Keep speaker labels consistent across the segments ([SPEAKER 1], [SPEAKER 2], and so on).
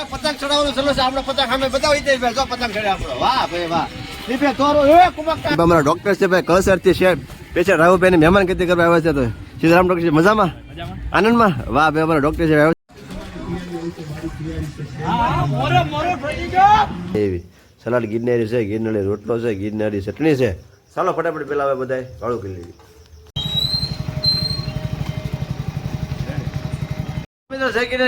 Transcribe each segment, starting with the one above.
[SPEAKER 1] પતંગ ચડાવવાનું ચલો છે આપણે પતંગ સામે બતાવી દઈએ ભાઈ. જો પતંગ ચડે આપણો. વાહ ભાઈ વાહ. અમારા ડોક્ટર છે ભાઈ કસરથી છે પેશન્ટ રાહુભાઈ મહેમાન ખેતી કરવા આવ્યા છે. તો સીતારામ ડોક્ટર મજામાં આનંદમાં? વાહ ભાઈ અમારા ડોક્ટર છે એવી સલાડ ગિરનારી છે, ગિરનારી રોટલો છે, ગિરનારી ચટણી છે. ચાલો ફટાફટ પેલા હવે બધા વાળું કરી લેવી.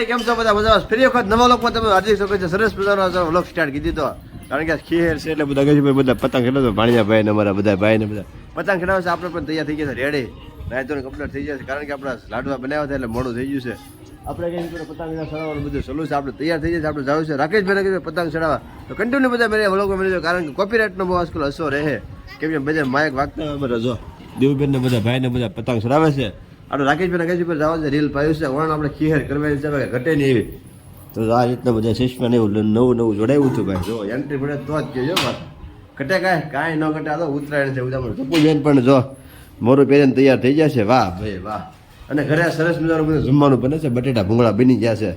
[SPEAKER 1] કેમ છો બધા મજા? ફરી વખત નવા લોકમાં તમે હાર્દિક સ્વાગત છે. સરસ મજાનો વ્લોગ સ્ટાર્ટ કીધી તો કારણ કે ખીર છે એટલે બધા ગઈ બધા પતંગ ખેડો ભાણિયા ભાઈ ને અમારા બધા ભાઈ ને બધા પતંગ ખેડાવે છે. આપણે પણ તૈયાર થઈ ગયા છે રેડી નાયતોને કમ્પ્લીટ થઈ જશે કારણ કે આપણા લાડવા બનાવ્યા હતા એટલે મોડું થઈ ગયું છે. આપણે કઈ પતંગ ચડાવવાનું બધું સલું છે. આપણે તૈયાર થઈ જશે. આપણે જવું છે રાકેશભાઈને કીધું પતંગ ચડાવવા તો કન્ટિન્યુ બધા મેં વ્લોગમાં મળી કારણ કે કોપીરાઇટનો બહુ આજકાલ અસર રહે કેમ કે બધા માયક વાગતા હોય બધા. જો દેવબેન ને બધા ભાઈ ને બધા પતંગ ચડાવે છે. આપણે રાકેશભાઈ નગેશભાઈ પર જવાનું છે રીલ પાયું છે વણ આપણે ખીર કરવાની છે ઘટે નહીં એવી. તો આ રીતના બધા સિસ્ટમ એવું નવું જોડાયું હતું ભાઈ. જો એન્ટ્રી પડે તો જ કહેજો વાત ઘટે કાંઈ ન ઘટે. આ તો ઉત્તરાયણ છે બધા ટપુ બેન પણ જો મોરું પહેરીને તૈયાર થઈ જશે. વાહ ભાઈ વાહ. અને ઘરે સરસ મજાનું બધું જમવાનું બને છે. બટેટા ભૂંગળા બની ગયા છે.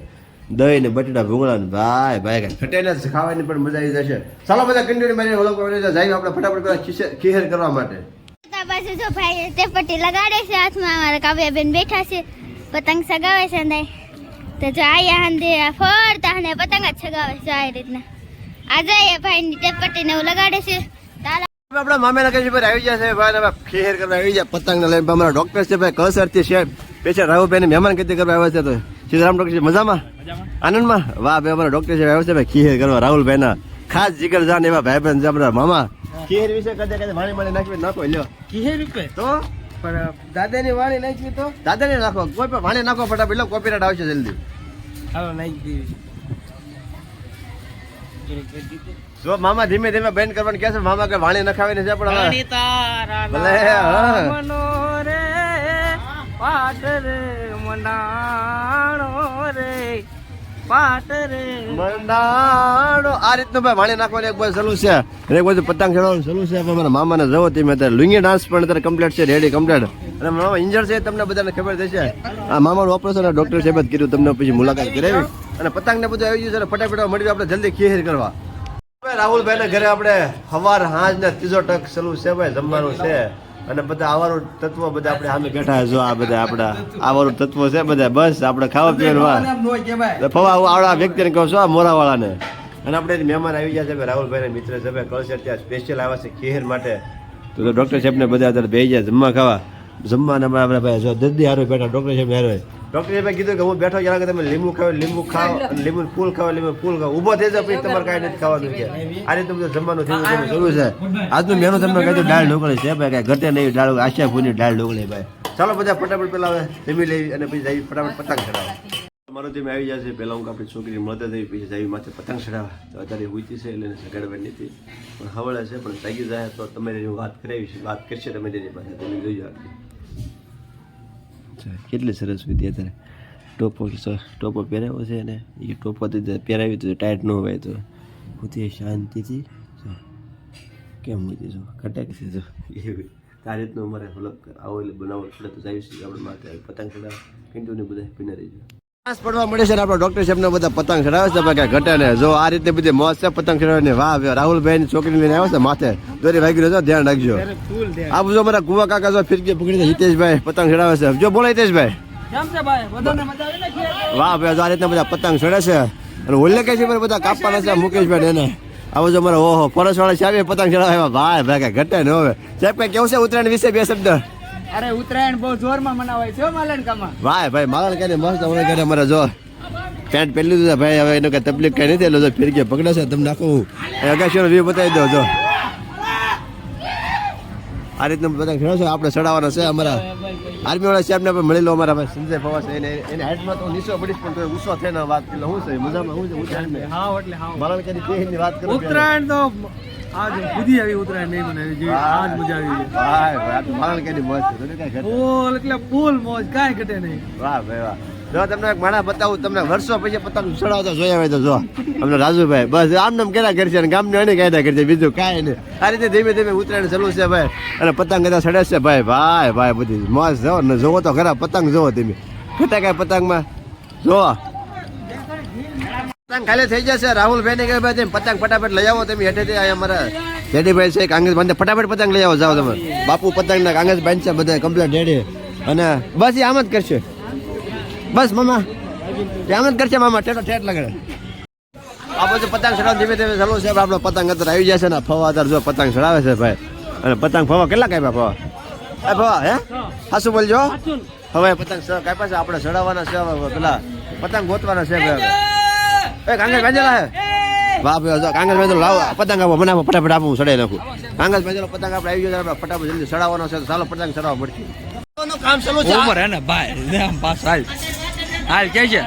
[SPEAKER 1] દહીં ને બટેટા ભૂંગળા ને ભાઈ ભાઈ ઘટે ને ખાવાની પણ મજા આવી જશે. ચાલો બધા કન્ટિન્યુ મારી ઓળખ જાય આપણે ફટાફટ ખીર કરવા માટે.
[SPEAKER 2] બાજુ જો ભાઈ તે પટ્ટી લગાડે છે હાથમાં. અમારા કાવ્યાબેન બેઠા છે પતંગ સગાવે છે ને તો જો આયા હંદે ફરતા અને પતંગ જ સગાવે છે આ રીતના. આજે ભાઈ ની તે પટ્ટી ને એવું લગાડે છે.
[SPEAKER 1] આપણા મામે નગર પર આવી જશે ભાઈ ખીર કરવા આવી જાય પતંગ ને લઈને. અમારા ડોક્ટર છે ભાઈ કસરથી છે પેશન્ટ રાહુભાઈ મહેમાન ખેતી કરવા આવ્યા છે. તો સીતારામ ડોક્ટર મજામાં આનંદમાં? વાહ ભાઈ અમારા ડોક્ટર છે આવ્યા છે ભાઈ ખીર કરવા રાહુલભાઈ ના ખાસ જીગર જાન એવા ભાઈ બહેન છે આપણા મામા. ખીર વિશે કદાચ વાણી માણી નાખવી નાખો લ્યો. ખીર રૂપે તો પણ દાદાની વાણી નાખવી તો દાદાને નાખો કોઈ પણ વાણી નાખો ફટાફટ લો કોપીરાઇટ આવશે જલ્દી. હાલો નાખી દેવી. જો મામા ધીમે ધીમે બેન કરવાનું કહે છે. મામા કે વાણી નખાવી ને છે પણ ભલે મનોરે પાટર મંડાણો રે પાટરે મંડાણો આ રીતનું ભાઈ વાણી નાખવાનું એક બાજુ સલું છે એક બાજુ પતંગ ખેડવાનું સલું છે. મારા મામાને જવો તમે અત્યારે લુંગી ડાન્સ પણ અત્યારે કમ્પ્લીટ છે રેડી કમ્પ્લીટ. અને મામા ઇન્જર છે તમને બધાને ખબર થશે. આ મામાનું ઓપરેશન ડોક્ટર સાહેબ કીધું તમને પછી મુલાકાત કરાવી અને પતંગ ને બધું આવી ગયું છે. ફટાફટ મળી આપણે જલ્દી ખીર કરવા. રાહુલભાઈ ના ઘરે આપણે સવાર સાંજ ને ત્રીજો ટક સલું છે ભાઈ જમવાનું છે. અને બધા આવારું તત્વો બધા આપણે સામે બેઠા જો આ બધા આપડા આવારું તત્વો છે બધા બસ આપણે ખાવા પીવાનું ફવા આવડા વ્યક્તિને કહું છું આ મોરા વાળાને. અને આપણે મહેમાન આવી ગયા છે રાહુલભાઈ ના મિત્ર છે ભાઈ કળશે ત્યાં સ્પેશિયલ આવ્યા છે ખીર માટે. તો ડોક્ટર સાહેબ ને બધા અત્યારે બે જાય જમવા ખાવા જમવાના આપણે ભાઈ જો દર્દી હારો બેઠા ડોક્ટર સાહેબ હારો. ડોક્ટર સાહેબે કીધું કે હું બેઠો કે તમે લીંબુ ખાવ લીંબુ ખાવ લીંબુ ફૂલ ખાવ લીંબુ ફૂલ ખાવ ઉભો થઈ જાય પછી તમારે કાંઈ નથી ખાવાનું છે. આ રીતે બધું જમવાનું થયું જરૂર છે. આજનું મેનુ તમને કહ્યું દાળ ઢોકળી છે ભાઈ કાંઈ ઘટે નહીં દાળ આશાપુરની દાળ ઢોકળી ભાઈ. ચાલો બધા ફટાફટ પેલા હવે જમી લેવી અને પછી જઈ ફટાફટ પતંગ ચડાવવા. મારું તેમ આવી જશે પહેલાં હું આપણી છોકરી મળતા થઈ પછી જઈ માથે પતંગ ચડાવવા. તો અત્યારે ઉઈતી છે એટલે સગાડવાની નથી પણ હવળે છે પણ જાગી જાય તો તમારી હું વાત કરાવીશ વાત કરશે તમે તેની પાસે તમે જોઈ જાઓ. કેટલી સરસ વિધિ અત્યારે ટોપો પહેરાવ્યો છે અને એ ટોપો પહેરાવી તો ટાઈટ ન હોય તો હું શાંતિથી કેમ હોય જો ખટાક છે જો એવી આ રીતનું અમારે હલક આવો એટલે બનાવો એટલે તો જાય છે આપણે માથે પતંગ ચડાવ કન્ટિન્યુ બધા પીને રહી જાય પડવા મળે છે. આપણા ડોક્ટર સાહેબને બધા પતંગ ચડાવે છે કાંઈ ઘટે ને જો આ રીતે બધી મોજ છે પતંગ ચડાવવાની. વાહ રાહુલભાઈની છોકરી લઈને આવે છે માથે દોરી વાગી રહ્યો ધ્યાન રાખજો. આ બધું અમારા કુવા કાકા જો ફિરકી પકડી હિતેશભાઈ પતંગ ચડાવે છે. જો બોલો હિતેશભાઈ વાહ ભાઈ આ રીતના બધા પતંગ ચડે છે. અને ઓલે કે છે બધા કાપવાના છે મુકેશભાઈ એને આવો જો અમારે ઓહો પરસ વાળા સાહેબ પતંગ ચડાવે ભાઈ ભાઈ કાંઈ ઘટે ને હવે સાહેબ કઈ કેવું છે ઉત્તરાયણ વિશે બે શબ્દ?
[SPEAKER 3] અરે ઉત્તરાયણ બહુ જોરમાં મનાવાય છે માલણકામાં.
[SPEAKER 1] વાહ ભાઈ માલણ કે મસ્ત હમણાં કરે અમારે જો પેન્ટ પહેરી લીધું ભાઈ હવે એનો કઈ તકલીફ કઈ નથી એટલે ફિરકી પકડે છે તમને નાખું અગાશીનો વ્યૂ બતાવી દો. જો આ રીતનું પતંગ ખેડો છે આપણે ચડાવવાના છે. અમારા આર્મી વાળા સાહેબને પણ મળી લો અમારા ભાઈ સંજય પવાસ એને હાઈટમાં તો નીચો પડીશ પણ તો ગુસ્સો થઈને વાત એટલે શું છે મજામાં શું છે ઉત્તરાયણ માલણ કે વાત કરો
[SPEAKER 3] ઉત્તરાયણ તો આજ બુધી આવી ઉત્તરાયણ નહીં બનાવી જે આજ મજા આવી
[SPEAKER 1] ભાઈ માલણ કે મોજ છે
[SPEAKER 3] ફૂલ એટલે ફૂલ મોજ કાંઈ ઘટે નહીં.
[SPEAKER 1] વાહ ભાઈ વાહ જો તમને એક માણા બતાવું, તમને વર્ષો પછી પતંગ ચડાવતા જોયા હોય તો જો અમને રાજુભાઈ બસ આમ નામ કેરા કરશે અને ગામને અણી કાયદા કરશે, બીજું કાંઈ નહીં. આ રીતે ધીમે ધીમે ઉતરાયણ ચાલુ છે ભાઈ, અને પતંગ કદાચ ચડે છે ભાઈ. ભાઈ ભાઈ બધી મોજ જો ને, જોવો તો ખરા પતંગ જોવો તમે, ફટાકા પતંગમાં જોવો. પતંગ ખાલી થઈ જશે. રાહુલભાઈ ને કહે ભાઈ પતંગ ફટાફટ લઈ આવો તમે હેઠેથી. આ અમારા જેડીભાઈ છે કાંગેસ બાંધે, ફટાફટ પતંગ લઈ આવો જાઓ તમે. બાપુ પતંગ ના કાંગેસ બાંધ છે બધા કમ્પ્લીટ રેડી. અને બસ એ આમ જ કરશે, બસ મામા આમ જ કરશે મામા, ઠેઠ ઠેઠ લગાડે. આ બધું પતંગ ચડાવ ધીમે ધીમે ચાલુ છે. આપણો પતંગ અત્યારે આવી જશે ને, ફવા અત્યારે જો પતંગ ચડાવે છે ભાઈ. અને પતંગ ફવા કેટલા કાપ્યા ફવા? એ ફવા હે હા શું બોલજો હવે પતંગ કાપ્યા છે આપણે ચડાવવાના છે. પેલા પતંગ ગોતવાના છે ભાઈ. એ કાંગેસ બાંધેલા હે વાહ ભાઈ, કાંગેસ બાંધેલો લાવો પતંગ આપો મને ફટાફટ આપું ચડાવી નાખું. કાંગેસ બાંધેલો પતંગ આપણે આવી ગયો, ફટાફટ જલ્દી ચડાવવાનો છે. ચાલો પતંગ ચડાવવા પડશે. કામ ચાલુ છે
[SPEAKER 3] ઉપર હે ને ભાઈ, પાસ હાલ હાલ કે છે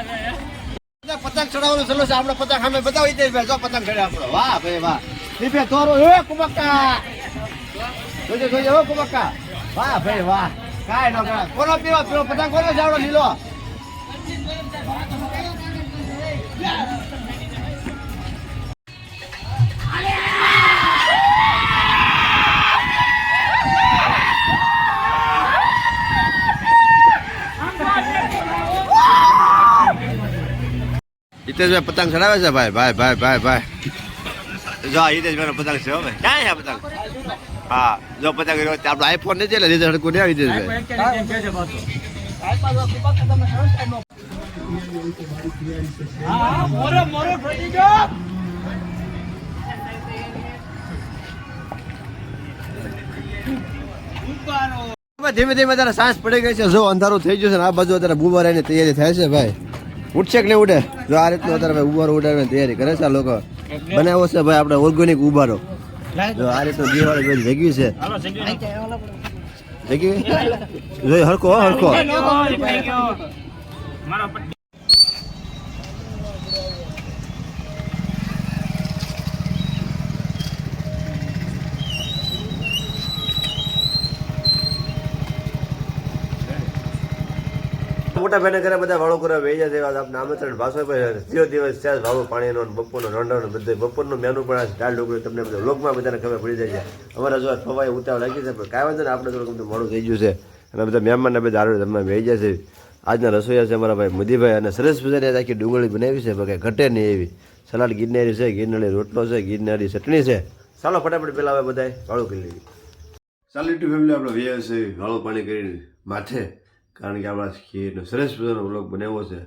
[SPEAKER 1] પતંગ ચડાવવાનું ચાલુ છે. આપણે પતંગ સામે બતાવી દઈએ ભાઈ. જો પતંગ ચડે આપણો, વાહ ભાઈ વાહ. દીપે તોરો એ કુબક્કા જોજો જોજો હો કુબક્કા, વાહ ભાઈ વાહ. કાઈ ન કાય કોનો પીવો પીવો પતંગ કોનો જાવડો લીલો. હિતેશભાઈ પતંગ ચડાવે છે ભાઈ. ભાઈ ભાઈ ભાઈ ભાઈ જો હિતેશભાઈ પતંગ છે ભાઈ. ક્યાં છે પતંગ? હા જો પતંગ આપણે આઈફોન નથી એટલે રીધે હડકું નહીં હિતેશભાઈ. ધીમે ધીમે અત્યારે સાંજ પડી ગઈ છે. જો અંધારું થઈ ગયું છે ને આ બાજુ અત્યારે બુબારાની તૈયારી થાય છે ભાઈ. ઉઠશે કે નહીં ઉડે? જો આ રીતનું અત્યારે ભાઈ ઉબારો ઉડાડવાની તૈયારી કરે છે આ લોકો. બનાવો છે ભાઈ આપણે ઓર્ગેનિક ઉબારો. જો આ રીતનું દિવાળી બધી જગ્યું છે. જગ્યું જોઈ હરખો હરખો. મોટા ભાઈને ઘરે બધા વાળો કરવા વહી જાય. આપણે આમંત્રણ ભાષો ત્રીજો દિવસ છે ભાવો પાણીનો બપોરનો રંડાનો બધે બપોરનું મેનુ પણ આ દાળ ઢોકળી તમને બધા લોકમાં બધાને ખબર પડી જાય છે. અમારા જો ફવાઈ ઉતાવળ લાગી છે પણ કાંઈ વાંધો ને આપણે થોડુંક મોડું થઈ ગયું છે. અને બધા મહેમાનને બધા આરોગ્ય જમવા વહી જાય છે. આજના રસોઈયા છે અમારા ભાઈ મોદીભાઈ, અને સરસ મજાની આખી ડુંગળી બનાવી છે ભાઈ, ઘટે નહીં એવી. સલાડ ગિરનારી છે, ગિરનારી રોટલો છે, ગિરનારી ચટણી છે. ચાલો ફટાફટ પેલા હવે બધા વાળું કરી લેવી. ચાલો યુટ્યુબ ફેમિલી આપણે વહી છે વાળું પાણી કરીને માથે, કારણ કે આપણા ખીરનો સરસ મજાનો વ્લોગ બનાવ્યો છે.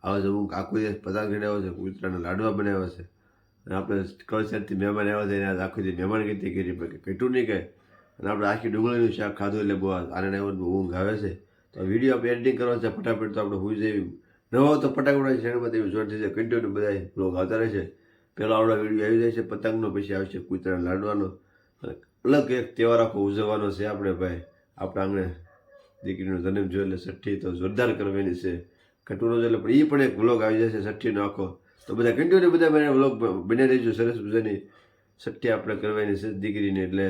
[SPEAKER 1] હવે જો હું આખું દિવસ પતંગ ચડાવ્યો છે, કૂતરાના લાડવા બનાવ્યા છે, અને આપણે કળસાથી મહેમાન આવ્યા છે એને આખું દિવસ મહેમાન ગતિ કરી કટ્યું નહીં કહે. અને આપણે આખી ડુંગળીનું શાક ખાધું એટલે બહુ આનંદ આવ્યો, બહુ ઊંઘ આવે છે. તો વિડીયો આપણે એડિટિંગ કરવાનો છે ફટાફટ, તો આપણે હોઈ જઈએ નવો તો ફટાકડા ચેનલમાં તેવી જોર થઈ જાય, કન્ટિન્યુ બધા વ્લોગ આવતા રહે છે. પહેલાં આવડો વિડીયો આવી જાય છે પતંગનો, પછી આવશે કૂતરાના લાડવાનો. અલગ એક તહેવાર આખો ઉજવવાનો છે આપણે ભાઈ. આપણા આંગણે દીકરીનો જન્મ જોયો એટલે છઠ્ઠી તો જોરદાર કરવાની છે. કટુરો એટલે પણ એ પણ એક વ્લોગ આવી જશે છઠ્ઠીનો આખો. તો બધા કન્ટિન્યુ બધા મને વ્લોગ બની રહેજો. સરસ મજાની છઠ્ઠી આપણે કરવાની છે દીકરીને, એટલે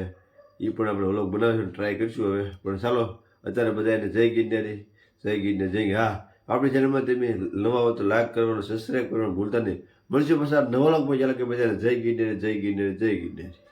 [SPEAKER 1] એ પણ આપણે વ્લોગ બનાવીશું, ટ્રાય કરીશું હવે. પણ ચાલો અત્યારે બધાને જય ગિરનારી, જય ગિરનાર, જય. હા આપણી ચેનલમાં તમે નવા હો તો લાઈક કરવાનું, સબસ્ક્રાઈબ કરવાનું ભૂલતા નહીં. મળશું પછી નવા વ્લોગ પહોંચ્યા કે બધાને જય ગિરનારી, જય ગિરનારી, જય ગિરનારી.